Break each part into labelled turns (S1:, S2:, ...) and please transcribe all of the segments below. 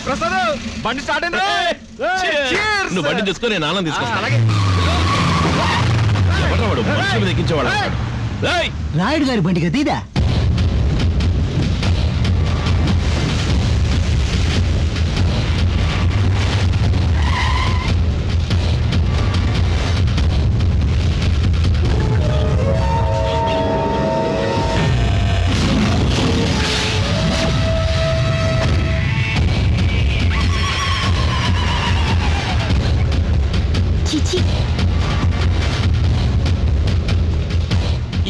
S1: ప్రసాద్ బండి స్టార్ట్ అయింది.
S2: నువ్వు బండి తీసుకో, నేను ఆనందం తీసుకొస్తా.
S1: అలాగే
S2: ఎవరు మనుషుల మీద ఎక్కించేవాడు?
S3: రాయుడు గారి బండి కదా ఇదా?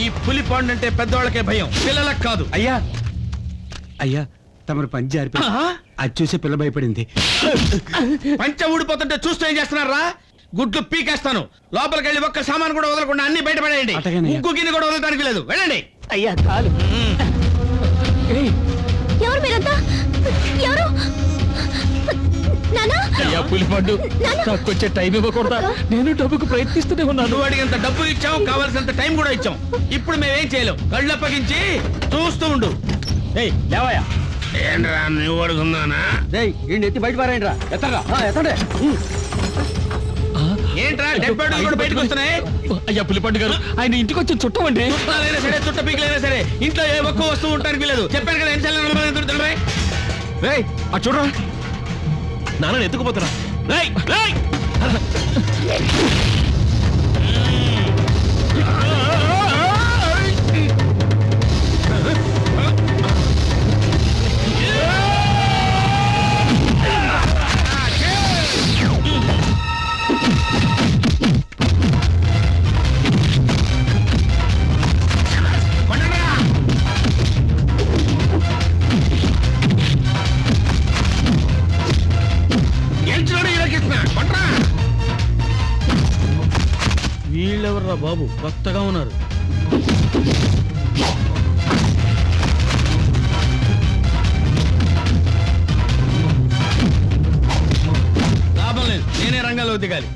S1: ఈ పులి పాండు అంటే పెద్దవాళ్ళకే భయం, పిల్లలకు కాదు.
S4: అయ్యా అయ్యా తమరు పంచి జారిపో. అది చూసి పిల్ల భయపడింది.
S1: పంచ ఊడిపోతుంటే చూస్తూ ఏం చేస్తున్నారా? గుడ్లు పీకేస్తాను. లోపలికి వెళ్ళి ఒక్క సామాన్ కూడా వదలకుండా అన్ని బయటపడేయండి. ముగ్గు గిన్నె కూడా వదలడానికి లేదు. వెళ్ళండి.
S3: అయ్యా కాలు.
S5: ఎవరు మీరంతా? ఎవరు?
S2: పులిపండు నాకు వచ్చే టైం ఇవ్వకూడదా? నేను డబ్బుకు ప్రయత్నిస్తూనే ఉన్నాను.
S1: నువ్వు అడిగినంత డబ్బు ఇచ్చాం, కావాల్సినంత టైం కూడా ఇచ్చాం. ఇప్పుడు మేమేం చేయలేం. కళ్ళు అప్పగించి చూస్తూ ఉండు.
S4: లేవయ్యా.
S1: ఏంట్రా నువ్వు అడుగున్నానా?
S4: ఎత్తి బయట పారేయండి రా. ఎత్తండి.
S1: ఏంట్రా డెడ్ బాడీలు కూడా బయటకు వస్తున్నాయి?
S2: అయ్యా పులిపండు గారు, ఆయన ఇంటికి వచ్చి చుట్టమండి.
S1: చుట్టాలైనా సరే, చుట్ట పీకలైనా సరే, ఇంట్లో ఏ ఒక్క వస్తువు ఉండడానికి లేదు. చెప్పాను కదా ఎన్నిసార్లు.
S2: అటు చూడరా, నాన్న ఎత్తుకుపోతారా?
S1: వీళ్ళెవర్రా బాబు, కొత్తగా ఉన్నారు. లాభం లేదు, నేనే రంగంలో దిగాలి.